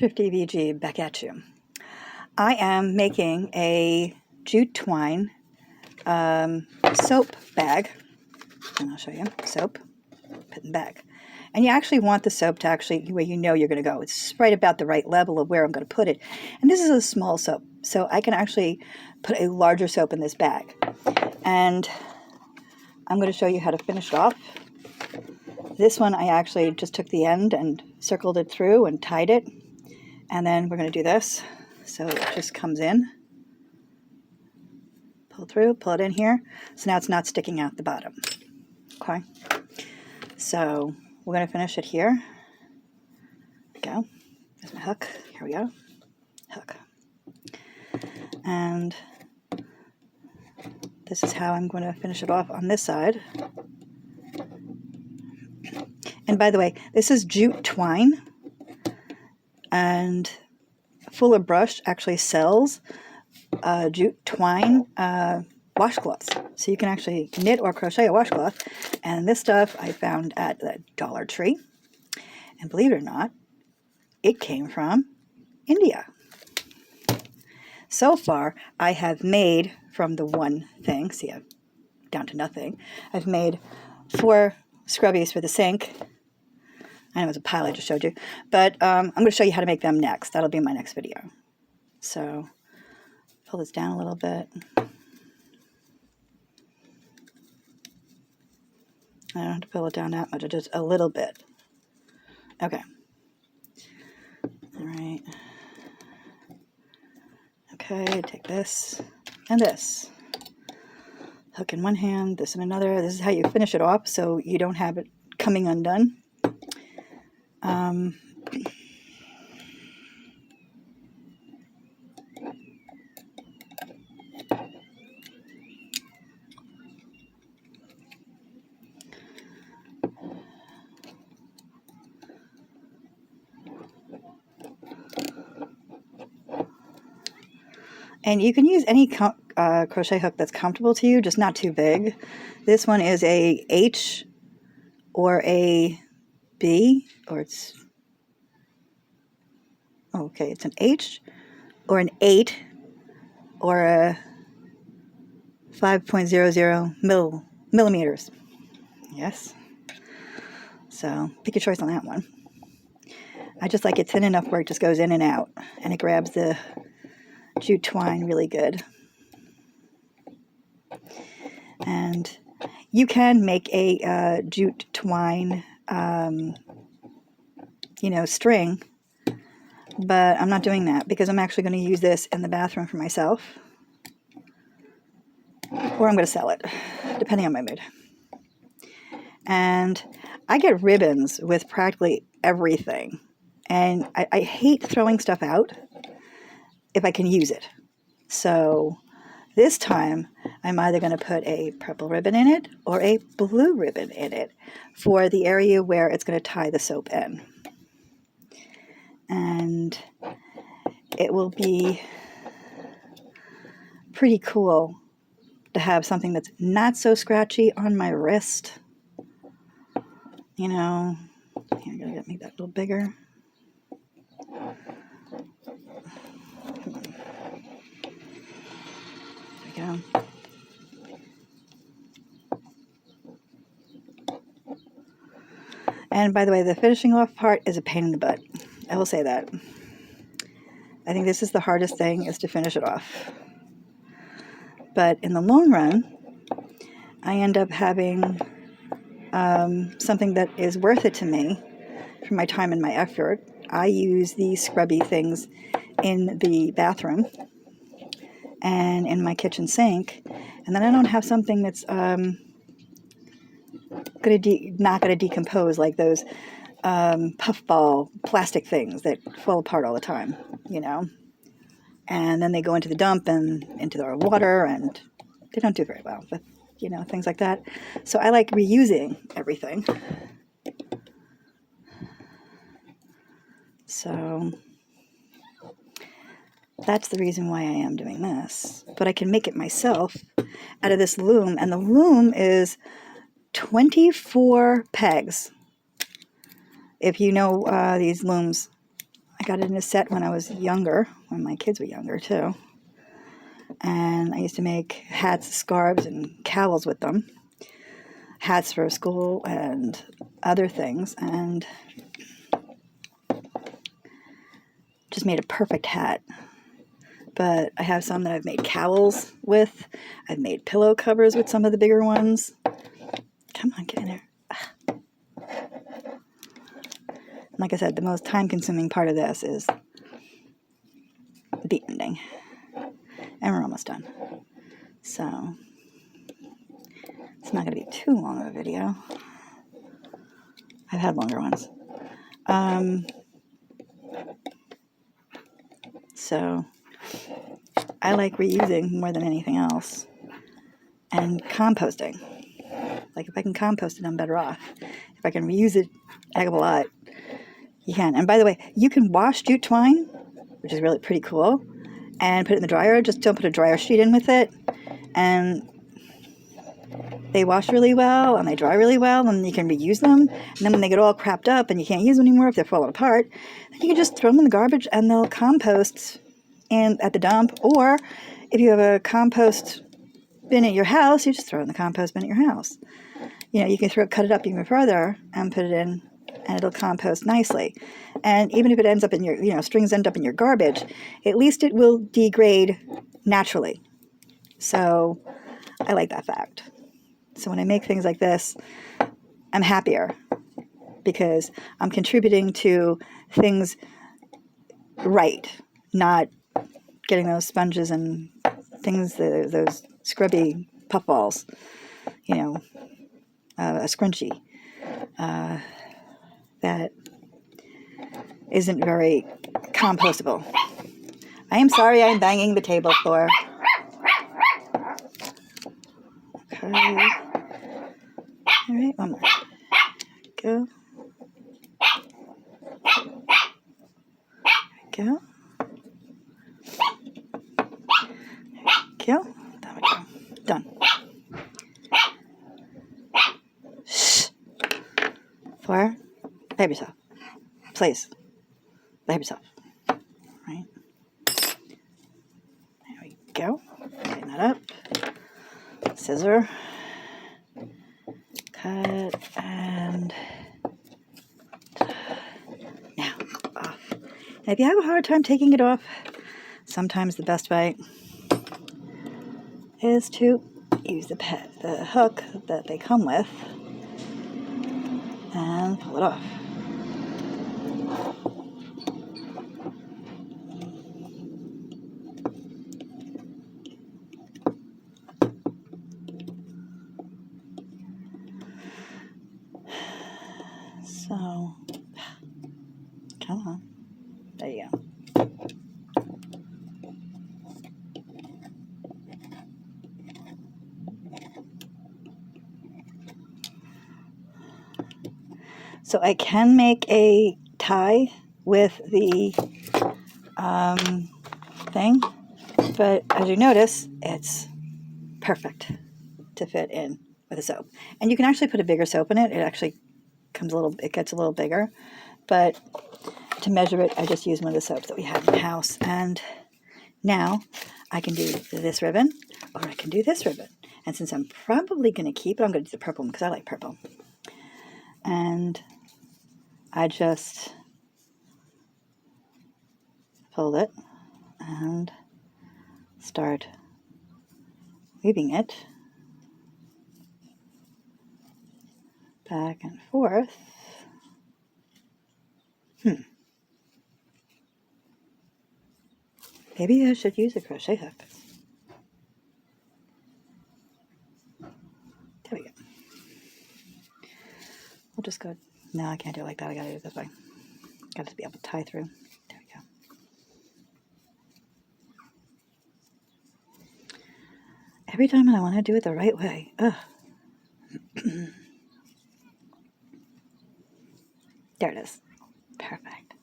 Thrifty VG back at you. I am making a jute twine soap bag, and I'll show you soap, put in the bag. And you actually want the soap to actually where you know you're going to go. It's right about the right level of where I'm going to put it. And this is a small soap, so I can actually put a larger soap in this bag. And I'm going to show you how to finish it off. This one I actually just took the end and circled it through and tied it. And then we're going to do this. So it just comes in, pull through, pull it in here. So now it's not sticking out the bottom. Okay. So we're going to finish it here. There we go. There's my hook. Here we go. Hook. And this is how I'm going to finish it off on this side. And by the way, this is jute twine. And Fuller Brush actually sells jute twine washcloths. So you can actually knit or crochet a washcloth. And this stuff I found at the Dollar Tree. And believe it or not, it came from India. So far, I have made from the one thing, see, I'm down to nothing. I've made 4 scrubbies for the sink. I know it was a pile I just showed you, but I'm going to show you how to make them next. That'll be in my next video. So, pull this down a little bit. I don't have to pull it down that much, just a little bit. Okay. All right. Okay, take this and this. Hook in one hand, this in another. This is how you finish it off so you don't have it coming undone. And you can use any crochet hook that's comfortable to you, just not too big. This one is a H or a B, or it's, okay, it's an H or an 8 or a 5.00 millimeters. Yes. So pick your choice on that one. I just like it thin enough where it just goes in and out, and it grabs the jute twine really good. And you can make a jute twine string, but I'm not doing that because I'm actually going to use this in the bathroom for myself, or I'm going to sell it, depending on my mood. And I get ribbons with practically everything, and I hate throwing stuff out if I can use it. So this time I'm either going to put a purple ribbon in it or a blue ribbon in it for the area where it's going to tie the soap in. And it will be pretty cool to have something that's not so scratchy on my wrist. You know, I'm going to make that a little bigger. There we go. And by the way, the finishing off part is a pain in the butt. I will say that. I think this is the hardest thing, is to finish it off. But in the long run, I end up having something that is worth it to me for my time and my effort. I use these scrubby things in the bathroom and in my kitchen sink, and then I don't have something that's not going to decompose like those puffball plastic things that fall apart all the time, you know. And then they go into the dump and into our water, and they don't do very well with, you know, things like that. So I like reusing everything. So that's the reason why I am doing this. But I can make it myself out of this loom, and the loom is 24 pegs. If you know these looms, I got it in a set when I was younger, when my kids were younger too. And I used to make hats, scarves, and cowls with them. Hats for school and other things. And just made a perfect hat. But I have some that I've made cowls with. I've made pillow covers with some of the bigger ones. Come on, get in there. Like I said, the most time-consuming part of this is the ending. And we're almost done. So, it's not going to be too long of a video. I've had longer ones. So, I like reusing more than anything else. And composting. Like, if I can compost it, I'm better off. If I can reuse it a heck of a lot, you can. And by the way, you can wash jute twine, which is really pretty cool, and put it in the dryer. Just don't put a dryer sheet in with it. And they wash really well, and they dry really well, and you can reuse them. And then when they get all crapped up and you can't use them anymore, if they're falling apart, then you can just throw them in the garbage and they'll compost at the dump. Or if you have a compost bin at your house, you just throw it in the compost bin at your house. You know, you can cut it up even further and put it in, and it'll compost nicely. And even if it ends up in your, strings end up in your garbage, at least it will degrade naturally. So I like that fact. So when I make things like this, I'm happier because I'm contributing to things right, not getting those sponges and things, those scrubby puffballs, a scrunchie that isn't very compostable. I am sorry I'm banging the table floor. Okay. All right, one more. Go. There we go. There we go. Done. Shh. 4. Behave yourself. Please. Behave yourself. Right. There we go. Clean that up. Scissor. Cut and now off. And if you have a hard time taking it off, sometimes the best way is to use the hook that they come with and pull it off. So, come on. There you go. So I can make a tie with the thing, but as you notice, it's perfect to fit in with a soap. And you can actually put a bigger soap in it. It actually gets a little bigger. But to measure it, I just use one of the soaps that we have in the house. And now I can do this ribbon, or I can do this ribbon. And since I'm probably going to keep it, I'm going to do the purple one because I like purple. And I just fold it and start weaving it back and forth. Maybe I should use a crochet hook. There we go. We'll just go. No, I can't do it like that. I gotta do it this way. Gotta be able to tie through. There we go. Every time I want to do it the right way. Ugh. There it is. Perfect.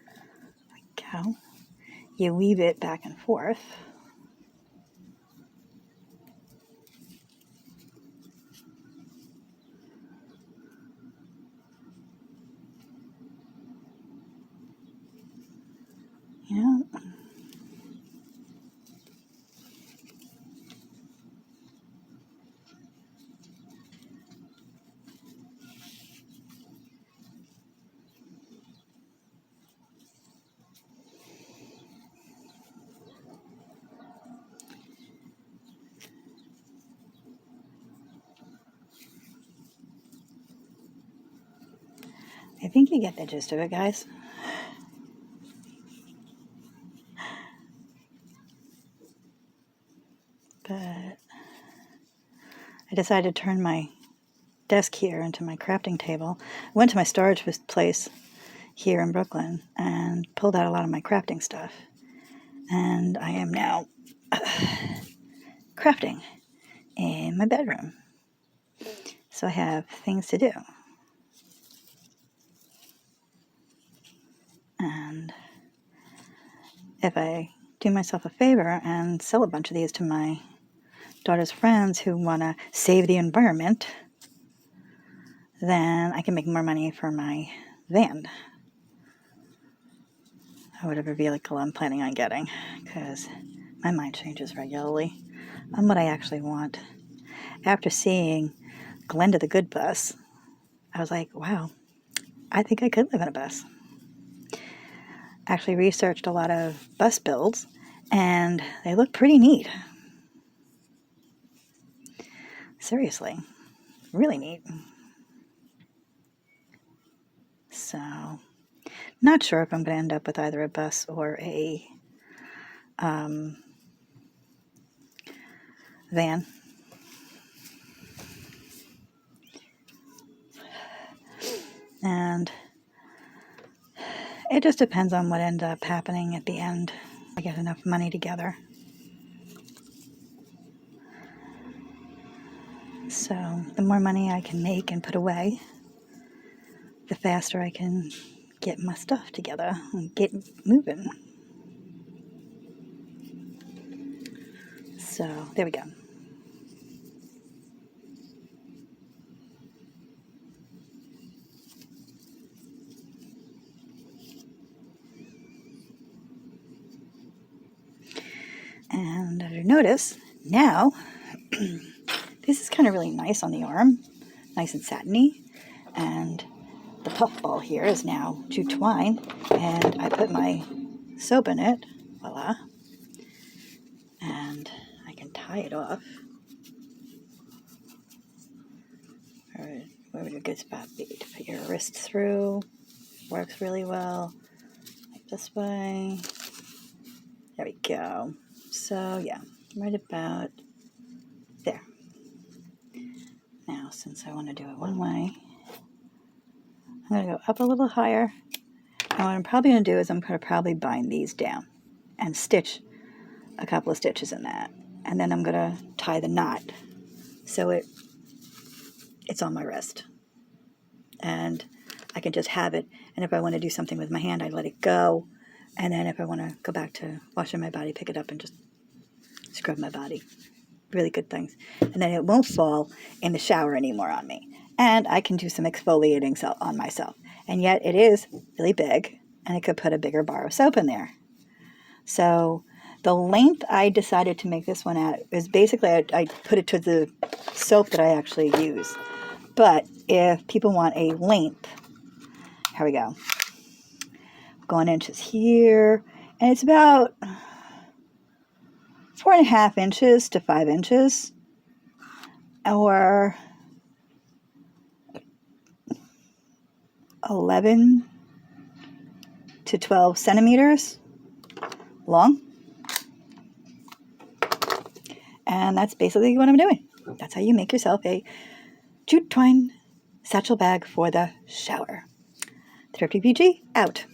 There we go. You weave it back and forth. Yeah. I think you get the gist of it, guys. But I decided to turn my desk here into my crafting table. I went to my storage place here in Brooklyn and pulled out a lot of my crafting stuff. And I am now crafting in my bedroom. So I have things to do. And if I do myself a favor and sell a bunch of these to my daughter's friends who want to save the environment, then I can make more money for my van or whatever vehicle I'm planning on getting, because my mind changes regularly on what I actually want. After seeing Glenda the Good Bus, I was like, wow, I think I could live in a bus. Actually researched a lot of bus builds, and they look pretty neat. Seriously, really neat. So, not sure if I'm going to end up with either a bus or a van. And it just depends on what ends up happening at the end. I get enough money together. So the more money I can make and put away, the faster I can get my stuff together and get moving. So there we go. And as you notice, now this is kind of really nice on the arm, nice and satiny. And the puff ball here is now jute twine, and I put my soap in it, voila, and I can tie it off. Where would a good spot be to put your wrist through? Works really well. Like this way. There we go. So yeah, right about there. Now, since I want to do it one way, I'm going to go up a little higher. And what I'm probably going to do is I'm going to probably bind these down and stitch a couple of stitches in that. And then I'm going to tie the knot so it's on my wrist. And I can just have it. And if I want to do something with my hand, I let it go. And then if I want to go back to washing my body, pick it up and just scrub my body. Really good things. And then it won't fall in the shower anymore on me. And I can do some exfoliating on myself. And yet it is really big, and I could put a bigger bar of soap in there. So the length I decided to make this one at is basically I put it to the soap that I actually use. But if people want a length, here we go. Going inches here, and it's about 4.5 inches to 5 inches, or 11 to 12 centimeters long. And that's basically what I'm doing. That's how you make yourself a jute twine satchel bag for the shower. Thrifty PG out.